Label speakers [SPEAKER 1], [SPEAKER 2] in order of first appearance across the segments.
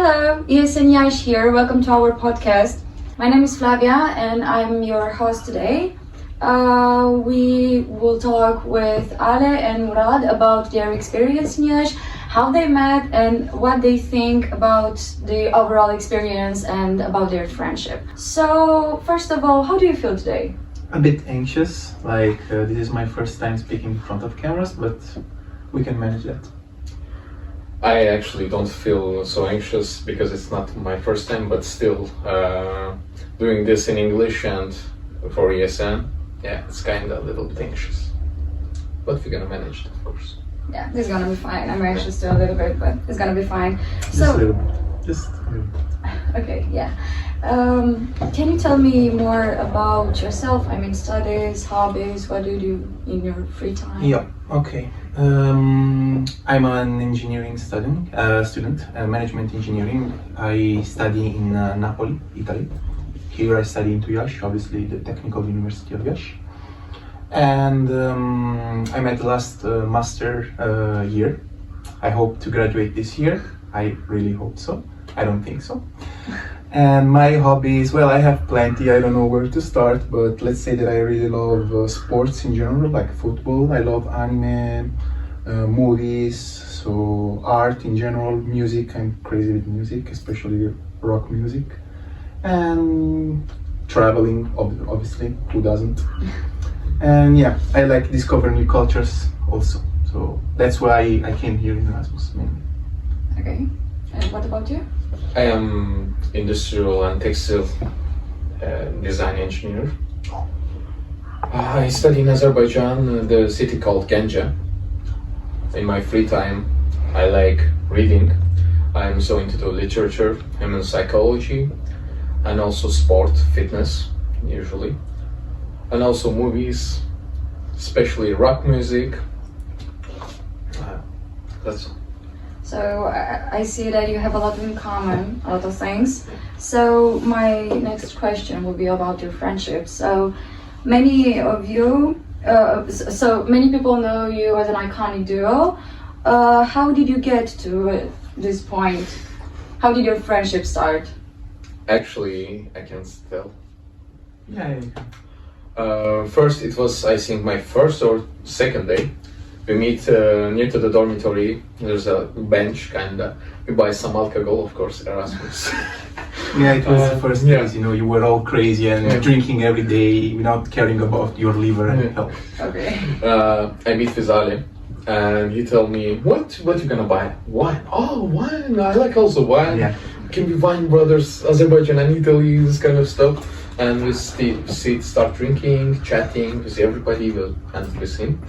[SPEAKER 1] Hello, Ale and Iași here. Welcome to our podcast. My name is Flavia and I'm your host today. We will talk with Ale and Murad about their experience in Iași, how they met and what they think about the overall experience and about their friendship. So, first of all, how do you feel today?
[SPEAKER 2] A bit anxious, this is my first time speaking in front of cameras, but we can manage that.
[SPEAKER 3] I actually don't feel so anxious because it's not my first time, but still doing this in English and for ESN, yeah, it's kind of a little bit anxious. But we're gonna manage it, of course.
[SPEAKER 1] Yeah, this is gonna be fine. I'm anxious still a little bit, but it's gonna be fine.
[SPEAKER 2] Just a little bit. Just a little bit.
[SPEAKER 1] Okay, yeah. Can you tell me more about yourself? I mean, studies, hobbies, what do you do in your free time?
[SPEAKER 2] Yeah, okay. I'm an engineering student, management engineering. I study in Napoli, Italy. Here I study in Iași, obviously the Technical University of Iași. And I'm at the last master year. I hope to graduate this year. I really hope so. I don't think so. And my hobbies, well, I have plenty. I don't know where to start, but let's say that I really love sports in general, like football. I love anime, movies, so art in general, music. I'm crazy with music, especially rock music. And traveling, obviously, who doesn't? And yeah, I like discover new cultures also. So that's why I came here in Erasmus mainly.
[SPEAKER 1] Okay. And what about you?
[SPEAKER 3] I am industrial and textile design engineer. I study in Azerbaijan, the city called Ganja. In my free time, I like reading. I'm so into the literature, human psychology, and also sport, fitness, usually. And also movies, especially rock music. That's all.
[SPEAKER 1] So I see that you have a lot in common, a lot of things. So my next question will be about your friendship. So many of you, so many people know you as an iconic duo. How did you get to this point? How did your friendship start?
[SPEAKER 3] Actually, I can't tell.
[SPEAKER 2] Yeah.
[SPEAKER 3] First, it was, I think, my first or second day. We meet near to the dormitory. There's a bench, kinda. We buy some alcohol, of course, Erasmus.
[SPEAKER 2] Yeah, it was the first days, you were all crazy and drinking every day without caring about your liver and health.
[SPEAKER 1] Okay.
[SPEAKER 3] I meet with Ale, and he tell me, what you gonna buy? Wine. Oh, wine. I like also wine.
[SPEAKER 2] Yeah.
[SPEAKER 3] Can be wine brothers, Azerbaijan and Italy, this kind of stuff. And we start drinking, chatting with everybody, and with him.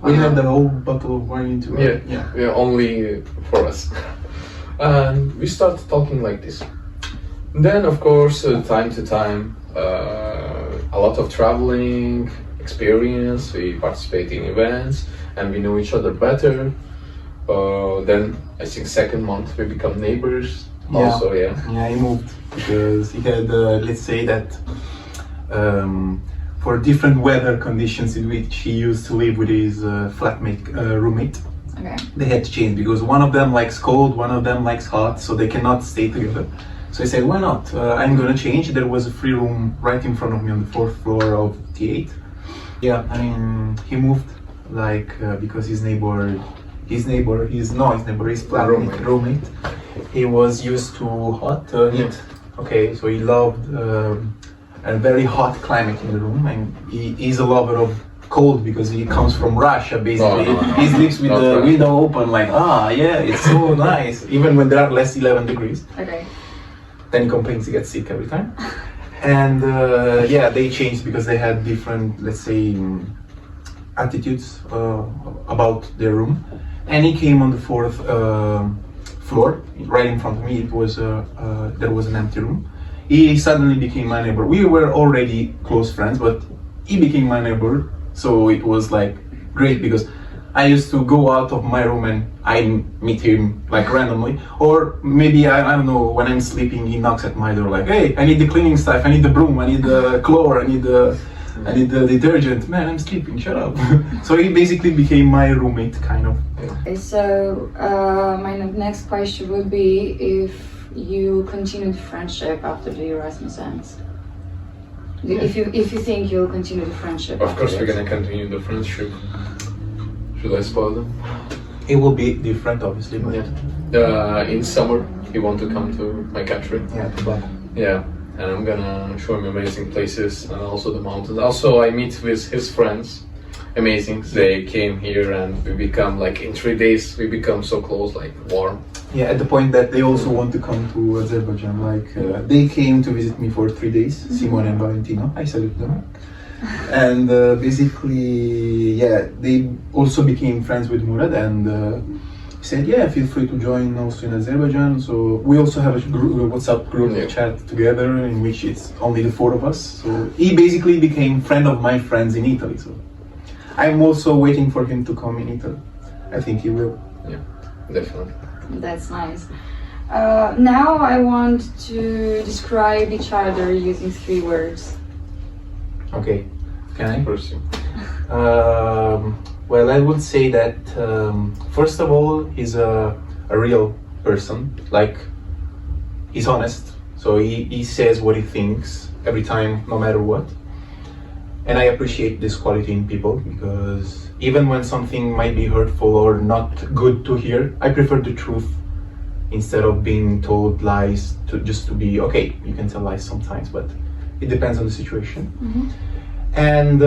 [SPEAKER 2] We have the whole bottle of wine into it.
[SPEAKER 3] Yeah, only for us. And we start talking like this. Then, of course, time to time, a lot of traveling experience. We participate in events, and we know each other better. Then, I think second month we become neighbors.
[SPEAKER 2] Yeah.
[SPEAKER 3] Also, yeah.
[SPEAKER 2] Yeah, he moved because he had, let's say that, for different weather conditions in which he used to live with his flatmate roommate.
[SPEAKER 1] Okay.
[SPEAKER 2] They had to change because one of them likes cold, one of them likes hot, so they cannot stay together. So I said, why not? I'm gonna change. There was a free room right in front of me on the 4th floor of T8. Yeah, I mean, he moved because his flatmate roommate, he was used to hot heat. Okay, so he loved a very hot climate in the room, and he's a lover of cold because he comes from Russia basically. He sleeps with the window open it's so nice, even when there are less 11 degrees.
[SPEAKER 1] Okay.
[SPEAKER 2] Then he complains he gets sick every time. And they changed because they had different, let's say, attitudes about their room. And he came on the 4th floor, right in front of me. It was there was an empty room. He suddenly became my neighbor. We were already close friends, but he became my neighbor. So it was great because I used to go out of my room and I meet him randomly. Or maybe, I don't know, when I'm sleeping, he knocks at my door hey, I need the cleaning stuff, I need the broom, I need the chlor, I need the detergent. Man, I'm sleeping, shut up. So he basically became my roommate, kind of.
[SPEAKER 1] Okay, so my next question would be if you continue the friendship after the Erasmus ends? If you think you'll continue the friendship.
[SPEAKER 3] Of course, we're gonna continue the friendship. Should I spoil them?
[SPEAKER 2] It will be different, obviously, but
[SPEAKER 3] In summer, he want to come to my country.
[SPEAKER 2] yeah, to Baku.
[SPEAKER 3] Yeah, and I'm gonna show him amazing places and also the mountains. Also, I meet with his friends. Amazing. They came here and we become like in 3 days we become so close, like warm.
[SPEAKER 2] Yeah, at the point that they also want to come to Azerbaijan. Like they came to visit me for 3 days, Simone and Valentino. I salute them. And basically, yeah, they also became friends with Murad and said, yeah, feel free to join also in Azerbaijan. So we also have a WhatsApp group chat together in which it's only the 4 of us. So he basically became friend of my friends in Italy. So I'm also waiting for him to come in Italy. I think he will.
[SPEAKER 3] Yeah, definitely.
[SPEAKER 1] That's nice. Now I want to describe each other using 3 words.
[SPEAKER 2] Okay, can I?
[SPEAKER 3] First,
[SPEAKER 2] Well, I would say that first of all, he's a real person. Like, he's honest. So he says what he thinks every time, no matter what. And I appreciate this quality in people because even when something might be hurtful or not good to hear, I prefer the truth instead of being told lies just to be okay. You can tell lies sometimes, but it depends on the situation. And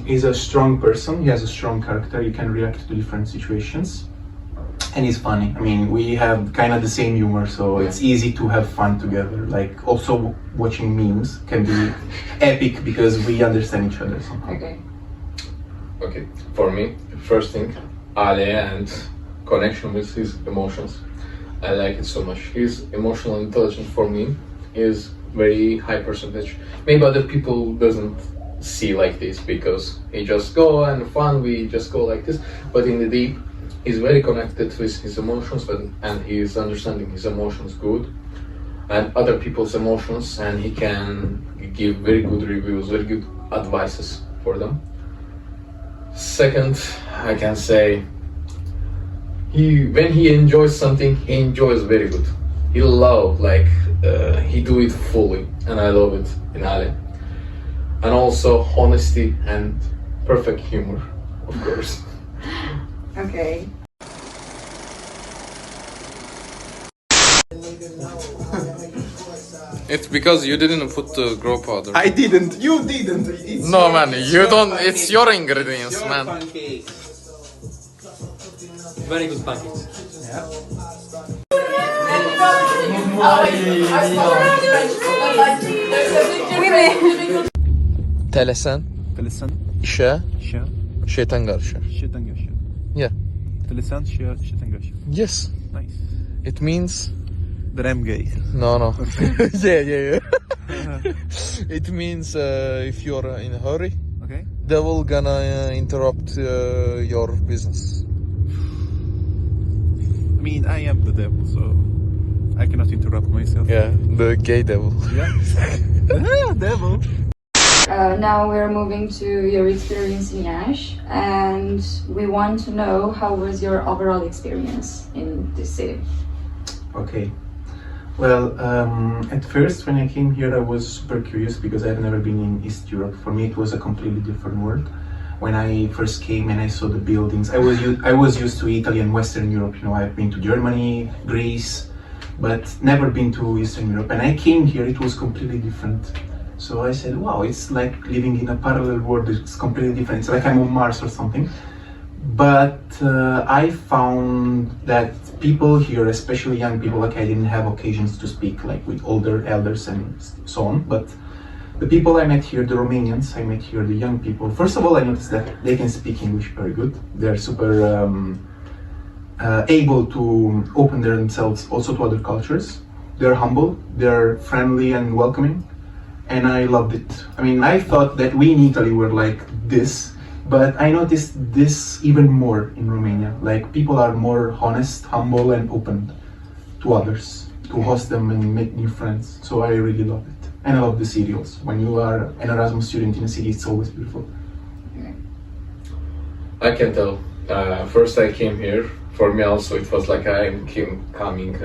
[SPEAKER 2] he's a strong person. He has a strong character. He can react to different situations. And he's funny. I mean, we have kind of the same humor, so it's easy to have fun together. Like, also watching memes can be epic because we understand each other somehow.
[SPEAKER 3] Okay. For me, first thing, Ale and connection with his emotions. I like it so much. His emotional intelligence for me is very high percentage. Maybe other people doesn't see like this because he just go and fun, we just go like this. But in the deep, he's very connected with his emotions and he's understanding his emotions good and other people's emotions, and he can give very good reviews, very good advices for them. Second, I can say when he enjoys something, he enjoys very good. He love he do it fully, and I love it in Ale. And also honesty and perfect humor, of course.
[SPEAKER 1] Okay.
[SPEAKER 4] It's because you didn't put the grow powder.
[SPEAKER 2] I didn't. You didn't. It's
[SPEAKER 4] No man, you don't. It's your ingredients, man.
[SPEAKER 5] Pancakes. Very good pancakes.
[SPEAKER 4] Telesen,
[SPEAKER 6] Telesan,
[SPEAKER 4] işe,
[SPEAKER 6] Şa,
[SPEAKER 4] şeytan karşı.
[SPEAKER 6] Şeytan Gaşı.
[SPEAKER 4] Yeah.
[SPEAKER 6] Telesan, Şa, Şeytan Gaşı.
[SPEAKER 4] Yes.
[SPEAKER 6] Nice.
[SPEAKER 4] It means
[SPEAKER 6] That I'm gay.
[SPEAKER 4] no. yeah. It means if you're in a hurry,
[SPEAKER 6] Okay.
[SPEAKER 4] devil gonna interrupt your business.
[SPEAKER 6] I mean, I am the devil, so I cannot interrupt myself.
[SPEAKER 4] Yeah, the gay devil.
[SPEAKER 6] Yeah. Devil.
[SPEAKER 1] Now we're moving to your experience in Iași, and we want to know how was your overall experience in this city.
[SPEAKER 2] Okay. Well, at first when I came here, I was super curious because I've never been in East Europe. For me, it was a completely different world. When I first came and I saw the buildings, I was used to Italy and Western Europe. You know, I've been to Germany, Greece, but never been to Eastern Europe. And I came here, it was completely different. So I said, wow, it's like living in a parallel world. It's completely different. It's like I'm on Mars or something. But I found that people here, especially young people, like I didn't have occasions to speak like with older elders and so on. But the people I met here, the Romanians I met here, the young people, first of all, I noticed that they can speak English very good. They're super able to open themselves also to other cultures. They're humble, they're friendly and welcoming. And I loved it. I mean, I thought that we in Italy were like this, but I noticed this even more in Romania. Like, people are more honest, humble, and open to others, to host them and make new friends. So I really love it. And I love the city also. When you are an Erasmus student in a city, it's always beautiful.
[SPEAKER 3] I can tell First I came here. For me also it was like I'm coming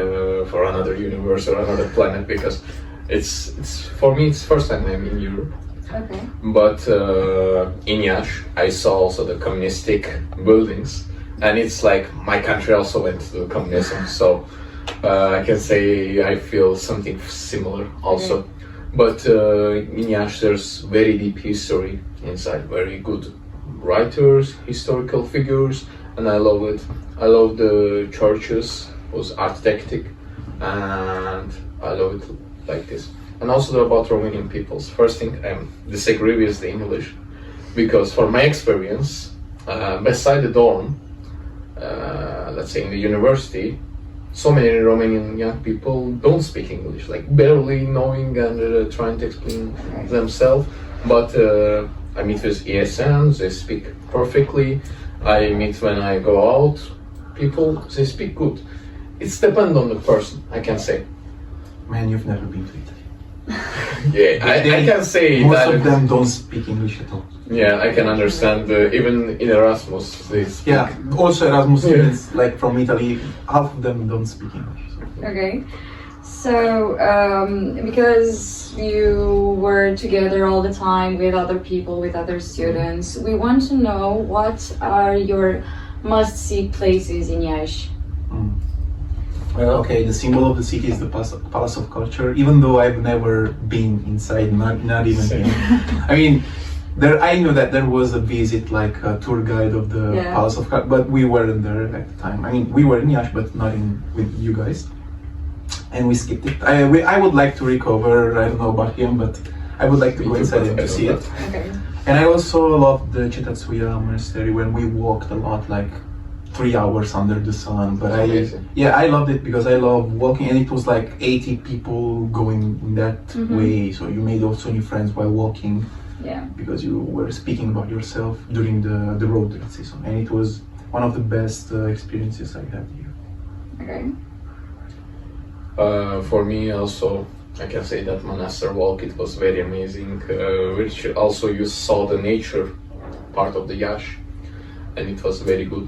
[SPEAKER 3] for another universe or another planet because it's for me it's first time I'm in Europe.
[SPEAKER 1] Okay.
[SPEAKER 3] But in Iași I saw also the communistic buildings, and it's like my country also went to communism, so I can say I feel something similar also.
[SPEAKER 1] Okay.
[SPEAKER 3] But in Iași there's very deep history inside, very good writers, historical figures, and I love it. I love the churches, was architectic, and I love it like this. And also about Romanian peoples. First thing, I disagree with the English, because for my experience, beside the dorm, let's say in the university, so many Romanian young people don't speak English, like barely knowing and trying to explain themselves. But I meet with ESMs, they speak perfectly. I meet when I go out, people, they speak good. It's depend on the person, I can say.
[SPEAKER 2] Man, you've never been to Italy.
[SPEAKER 3] Yeah, I can say
[SPEAKER 2] most
[SPEAKER 3] that.
[SPEAKER 2] of them don't speak English at all.
[SPEAKER 3] Yeah, I can understand. Even in Erasmus, they speak.
[SPEAKER 2] Yeah, also Erasmus students like from Italy, half of them don't speak English. So.
[SPEAKER 1] Okay. So, because you were together all the time with other people, with other students, we want to know what are your must-see places in Iași?
[SPEAKER 2] Well, okay, the symbol of the city is the Palace of Culture, even though I've never been inside, not even been. I mean, I knew that there was a visit, like a tour guide of the Palace of Culture, but we weren't there at the time. I mean, we were in Iași, but not with you guys. And we skipped it. I would like to recover, I don't know about him, but I would like to go inside and to see it.
[SPEAKER 1] Okay.
[SPEAKER 2] And I also loved the Cetatsuia monastery when we walked a lot, like 3 hours under the sun. But I loved it because I love walking, and it was like 80 people going in that way. So you made also new friends while walking.
[SPEAKER 1] Yeah.
[SPEAKER 2] Because you were speaking about yourself during the road season, and it was one of the best experiences I had here.
[SPEAKER 1] Okay.
[SPEAKER 3] For me also, I can say that monastery walk, it was very amazing, which also you saw the nature part of the Iași, and it was very good.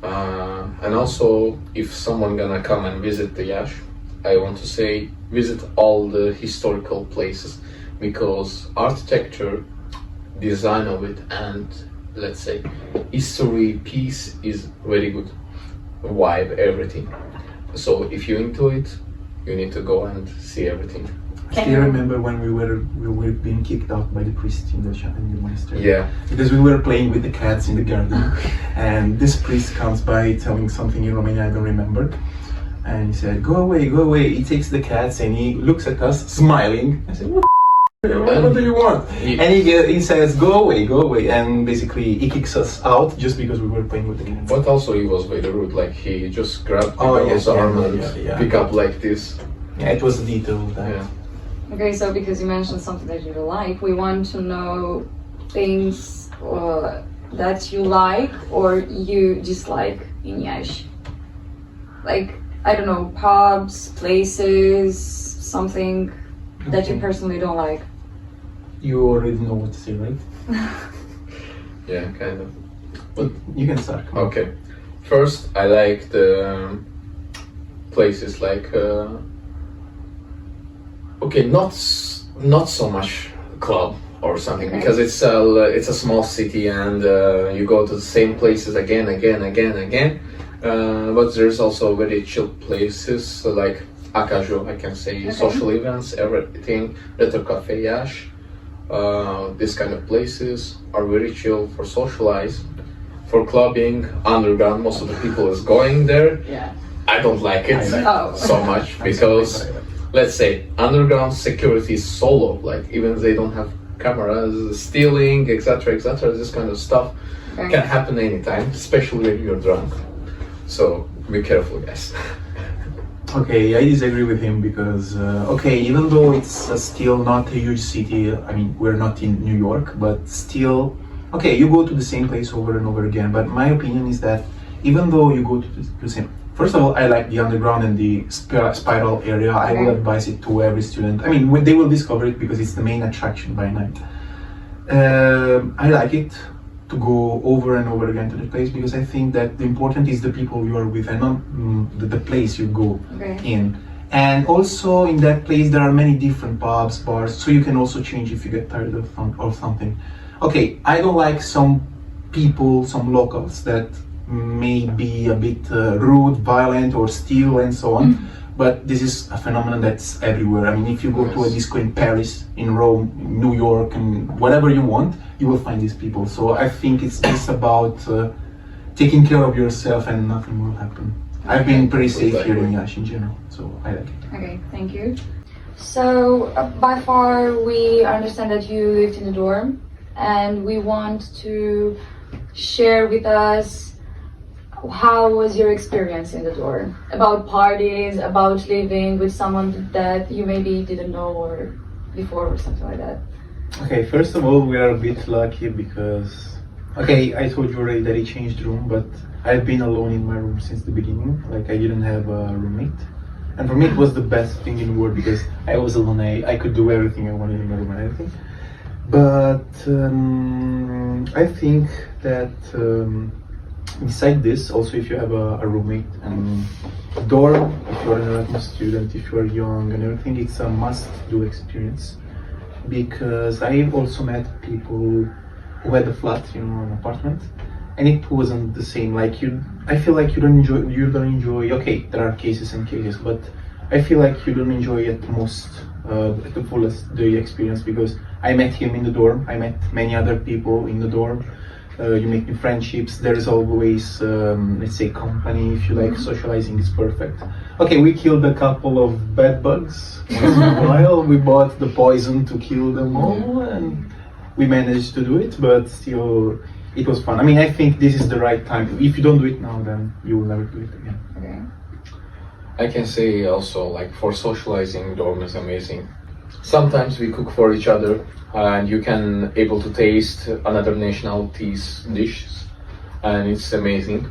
[SPEAKER 3] And also, if someone gonna come and visit the Iași, I want to say visit all the historical places, because architecture, design of it, and let's say history piece is very good, vibe, everything. So if you're into it, you need to go and see everything.
[SPEAKER 2] I still remember when we were being kicked out by the priest in the monastery.
[SPEAKER 3] Yeah.
[SPEAKER 2] Because we were playing with the cats in the garden, and this priest comes by telling something in Romanian I don't remember, and he said, "Go away, go away." He takes the cats and he looks at us, smiling. I said, what do you want? And he says, "Go away, go away," and basically he kicks us out just because we were playing with the cats.
[SPEAKER 3] But also he was very rude, like he just grabbed people's arm and pick up like this.
[SPEAKER 2] Yeah, it was a detail of that.
[SPEAKER 3] Yeah.
[SPEAKER 1] Okay, so because you mentioned something that you like, we want to know things that you like or you dislike in Iași. Like, I don't know, pubs, places, something that you personally don't like.
[SPEAKER 2] You already know what to say, right?
[SPEAKER 3] Yeah, kind of.
[SPEAKER 2] But you can start. Come on.
[SPEAKER 3] Okay. First, I like the places like okay, not so much club or something, because it's a small city and you go to the same places again. But there's also very chill places like Acaju, I can say, social events, everything. Retro Cafe Iași. These kind of places are very chill for socialize, for clubbing, underground. Most of the people is going there.
[SPEAKER 1] Yeah.
[SPEAKER 3] I don't like it so much because, let's say, underground security is so low. Like even they don't have cameras, stealing, etc., this kind of stuff can happen anytime, especially when you're drunk. So be careful, guys.
[SPEAKER 2] Okay, I disagree with him because, even though it's still not a huge city, I mean, we're not in New York, but still, you go to the same place over and over again. But my opinion is that even though you go to the same, first of all, I like the underground and the spiral area. I will advise it to every student. I mean, they will discover it because it's the main attraction by night. I like it. to go over and over again to the place, because I think that the important is the people you are with and not the place you go in. And also in that place there are many different pubs, bars, so you can also change if you get tired of something. Okay, I don't like some people, some locals that may be a bit rude, violent, or steal and so on. But this is a phenomenon that's everywhere. I mean, if you go to a disco in Paris, in Rome, in New York, and whatever you want, you will find these people. So I think it's just about taking care of yourself and nothing will happen. I've been pretty safe here in Iași in general, so I like it.
[SPEAKER 1] Okay, thank you. So by far we understand that you lived in a dorm, and we want to share with us how was your experience in the dorm? About parties, about living with someone that you maybe didn't know or before or something like that.
[SPEAKER 2] Okay, first of all, we are a bit lucky because, okay, I told you already that I changed room, but I've been alone in my room since the beginning. Like, I didn't have a roommate. And for me, it was the best thing in the world because I was alone. I could do everything I wanted in my room and everything. But I think that beside this, also if you have a roommate and dorm, if you're an Erasmus student, if you're young and everything, it's a must-do experience. Because I've also met people who had a flat, an apartment, and it wasn't the same. Like I feel like you don't enjoy. Okay, there are cases and cases, but I feel like you don't enjoy at the fullest the experience, because I met him in the dorm. I met many other people in the dorm. You make new friendships. There's always, let's say, company. If you like socializing, it's perfect. Okay, we killed a couple of bed bugs once in a while. We bought the poison to kill them all, and we managed to do it. But still, it was fun. I mean, I think this is the right time. If you don't do it now, then you will never do it again.
[SPEAKER 1] Okay.
[SPEAKER 3] I can say also, like, for socializing, dorm is amazing. Sometimes we cook for each other, and you can able to taste another nationality's dishes, and it's amazing.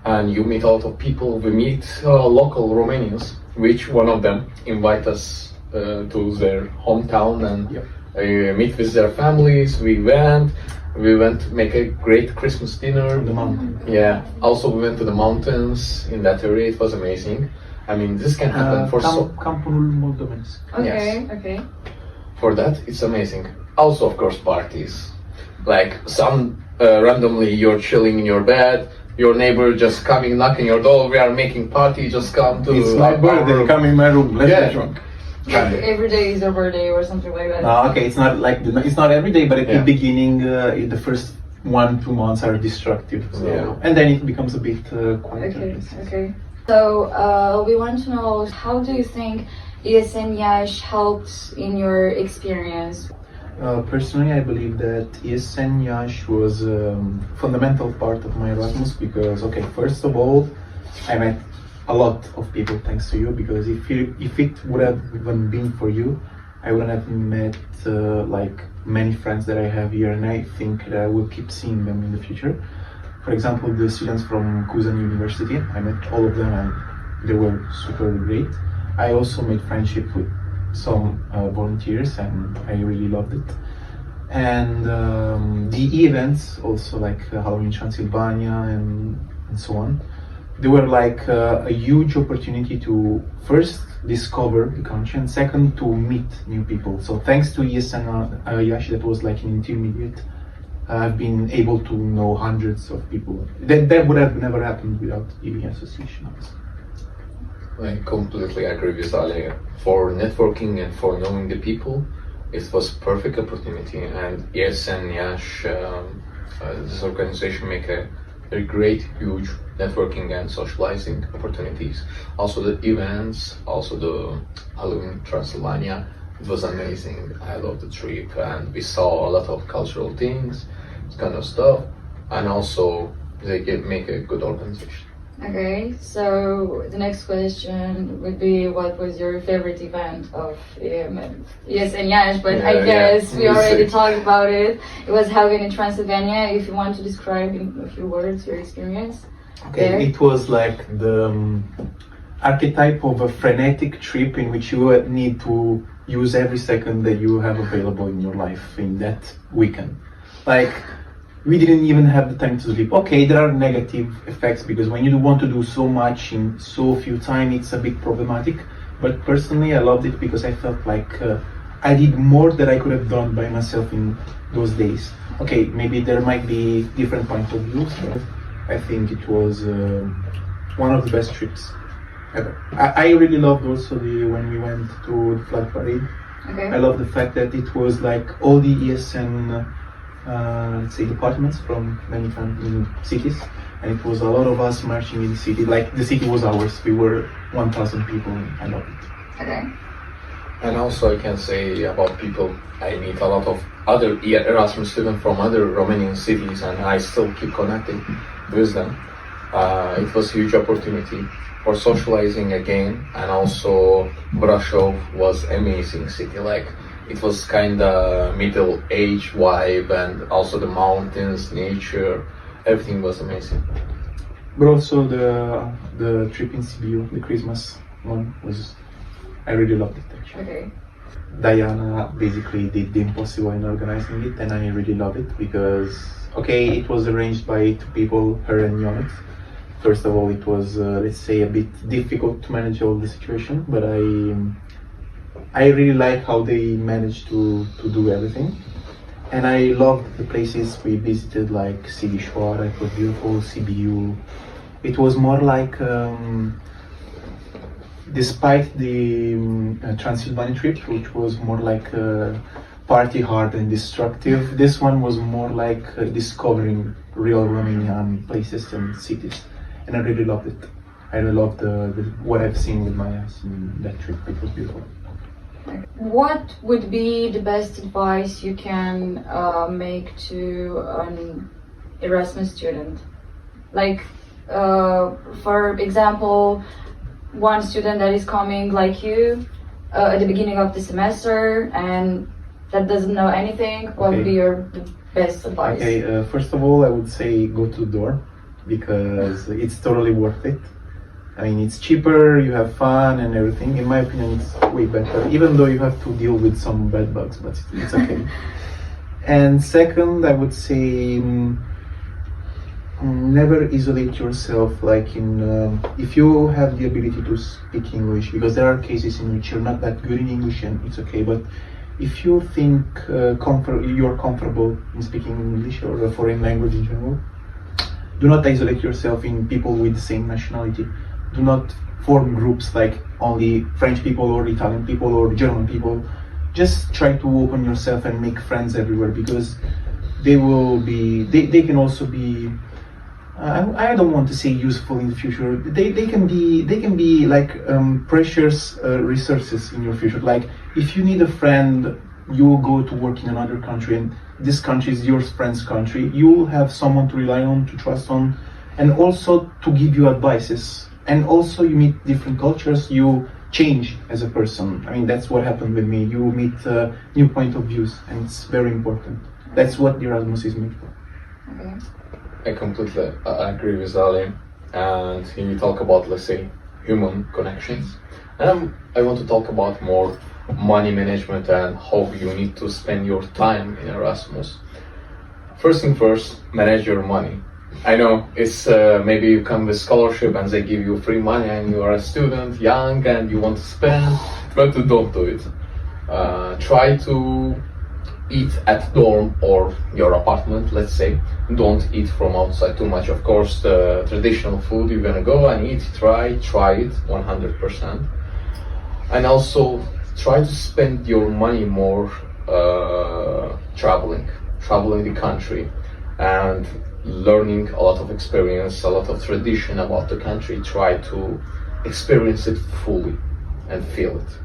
[SPEAKER 3] And you meet a lot of people. We meet local Romanians, which one of them invite us to their hometown and meet with their families. We went to make a great Christmas dinner.
[SPEAKER 2] On the mountain.
[SPEAKER 3] Yeah. Also, we went to the mountains in that area. It was amazing. I mean, this can happen for
[SPEAKER 2] Campul Moldovenesc.
[SPEAKER 1] Okay,
[SPEAKER 3] Yes.
[SPEAKER 1] okay.
[SPEAKER 3] For that, it's amazing. Also, of course, parties. Like randomly you're chilling in your bed, your neighbor just coming knocking your door. We are making party. Just come to.
[SPEAKER 2] It's my birthday. Come in my room. Let's get drunk.
[SPEAKER 1] Every day is your birthday or something like that.
[SPEAKER 2] Okay, it's not like it's not every day, but at the beginning, the first 1-2 months are destructive. So, and then it becomes a bit quieter.
[SPEAKER 1] Okay. So we want to know, how do you think ES and Iași helped in your experience?
[SPEAKER 2] Personally, I believe that ES and Iași was a fundamental part of my Erasmus because, okay, first of all, I met a lot of people thanks to you, because if it would have even been for you, I wouldn't have met like many friends that I have here, and I think that I will keep seeing them in the future. For example, the students from Kuzan University, I met all of them and they were super great. I also made friendship with some volunteers and I really loved it. And the events, also like Halloween Transylvania and so on, they were like a huge opportunity to first discover the country and second to meet new people. So thanks to ES and Iași, that was like an intermediate, I've been able to know hundreds of people. That would have never happened without the association.
[SPEAKER 3] I completely agree with Ale. For networking and for knowing the people, it was perfect opportunity. And ES and Iași, this organization make a very great, huge networking and socializing opportunities. Also the events, also the Halloween Transylvania. It was amazing. I love the trip, and we saw a lot of cultural things, this kind of stuff, and also they make a good organization.
[SPEAKER 1] Okay, so the next question would be, what was your favorite event of ES and Iași? But I guess we already talked about it. It was Halloween in Transylvania. If you want to describe in a few words your experience.
[SPEAKER 2] Okay, there. It was like the archetype of a frenetic trip in which you need to use every second that you have available in your life in that weekend. Like, we didn't even have the time to sleep. Okay, there are negative effects because when you want to do so much in so few time, it's a bit problematic. But personally, I loved it because I felt like I did more than I could have done by myself in those days. Okay, maybe there might be different point of views, but I think it was one of the best trips ever. I really loved also when we went to the flag parade.
[SPEAKER 1] Okay.
[SPEAKER 2] I love the fact that it was like all the ESN, let's say, departments from many cities, and it was a lot of us marching in the city. Like the city was ours. We were 1,000 people. And I loved it.
[SPEAKER 1] Okay.
[SPEAKER 3] And also I can say about people, I meet a lot of other Erasmus students from other Romanian cities and I still keep connecting with them. It was a huge opportunity for socializing again, and also Brașov was amazing city. Like it was kinda middle age vibe and also the mountains, nature, everything was amazing.
[SPEAKER 2] But also the trip in Sibiu, the Christmas one, I really loved it actually.
[SPEAKER 1] Okay.
[SPEAKER 2] Diana basically did the impossible in organizing it, and I really love it because, okay, it was arranged by two people, her and Yonex. First of all, it was, let's say, a bit difficult to manage all the situation, but I really like how they managed to do everything. And I loved the places we visited, like Sighișoara, it was beautiful, Sibiu. It was more like, despite the Transylvania trip, which was more like party hard and destructive, this one was more like discovering real Romanian places and cities, and I really loved it. I really loved what I've seen with my eyes in that trip. It was beautiful.
[SPEAKER 1] What would be the best advice you can make to an Erasmus student? Like, for example, one student that is coming like you at the beginning of the semester and that doesn't know anything, what would be your best advice?
[SPEAKER 2] Okay, first of all, I would say go to the door because it's totally worth it. I mean, it's cheaper, you have fun and everything. In my opinion, it's way better, even though you have to deal with some bad bugs, but it's okay. And second, I would say never isolate yourself, like if you have the ability to speak English, because there are cases in which you're not that good in English and it's okay, but if you think you're comfortable in speaking English or a foreign language in general, do not isolate yourself in people with the same nationality. Do not form groups like only French people or Italian people or German people. Just try to open yourself and make friends everywhere, because they can also be, I don't want to say useful in the future. They can be like precious resources in your future. Like if you need a friend, you go to work in another country and this country is your friend's country, you will have someone to rely on, to trust on, and also to give you advices. And also you meet different cultures, you change as a person. I mean, that's what happened with me. You meet new point of views, and it's very important. That's what the Erasmus is made for.
[SPEAKER 1] Okay.
[SPEAKER 3] I completely agree with Ali. And here we talk about, let's say, human connections. And I want to talk about more money management and how you need to spend your time in Erasmus. First thing first, manage your money. I know it's maybe you come with scholarship and they give you free money and you are a student, young, and you want to spend, but don't do it. Try to eat at dorm or your apartment, let's say. Don't eat from outside too much. Of course, the traditional food you're gonna go and eat, try it 100%. And also try to spend your money more traveling the country and learning a lot of experience, a lot of tradition about the country. Try to experience it fully and feel it.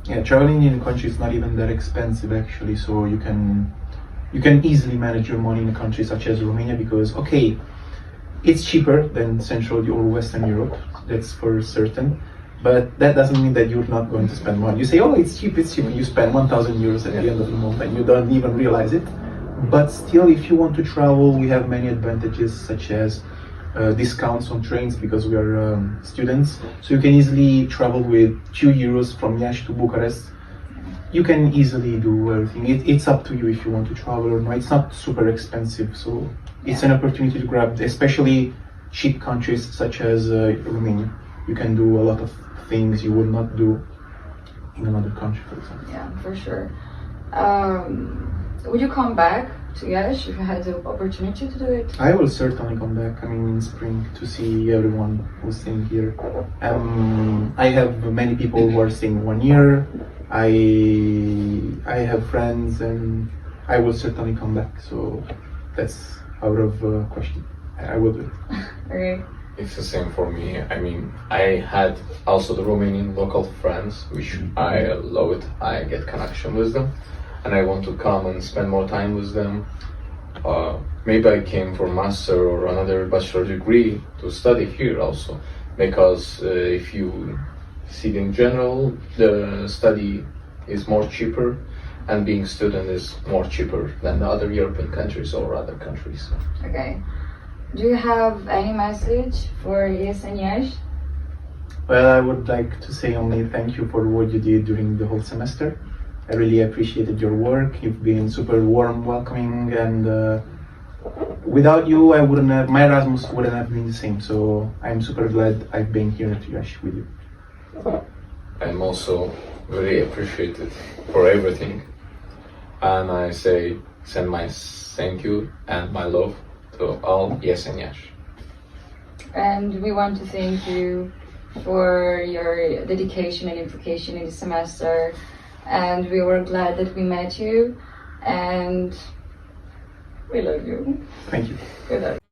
[SPEAKER 2] Yeah, traveling in a country is not even that expensive actually, so you can easily manage your money in a country such as Romania, because okay, it's cheaper than Central or Western Europe, that's for certain, but that doesn't mean that you're not going to spend money. You say, oh, it's cheap, you spend 1,000 euros at the end of the month and you don't even realize it. But still, if you want to travel, we have many advantages, such as discounts on trains, because we are students. So you can easily travel with 2 euros from Iași to Bucharest. you can easily do everything. It's up to you if you want to travel or not. It's not super expensive, so it's an opportunity to grab, especially cheap countries such as Romania. You can do a lot of things you would not do in another country, for example.
[SPEAKER 1] Yeah, for sure. Would you come back to Iași if you had the opportunity to do it?
[SPEAKER 2] I will certainly come back. I mean, in spring to see everyone who's staying here. I have many people who are staying 1 year. I have friends, and I will certainly come back. So that's out of question. I will do it.
[SPEAKER 1] Okay.
[SPEAKER 3] It's the same for me. I mean, I had also the Romanian local friends, which I love it. I get connection with them, and I want to come and spend more time with them. Maybe I came for master or another bachelor degree to study here also, because if you see in general, the study is more cheaper, and being student is more cheaper than the other European countries or other countries.
[SPEAKER 1] Okay. Do you have any message for Yes and Iași?
[SPEAKER 2] Well, I would like to say only thank you for what you did during the whole semester. I really appreciated your work. You've been super warm, welcoming, and without you, my Erasmus wouldn't have been the same. So I'm super glad I've been here at Iași with you.
[SPEAKER 3] I'm also very appreciated for everything, and I send my thank you and my love to all Yes and Iași.
[SPEAKER 1] And we want to thank you for your dedication and implication in the semester. And we were glad that we met you, and we love you.
[SPEAKER 2] Thank you.
[SPEAKER 1] Good luck.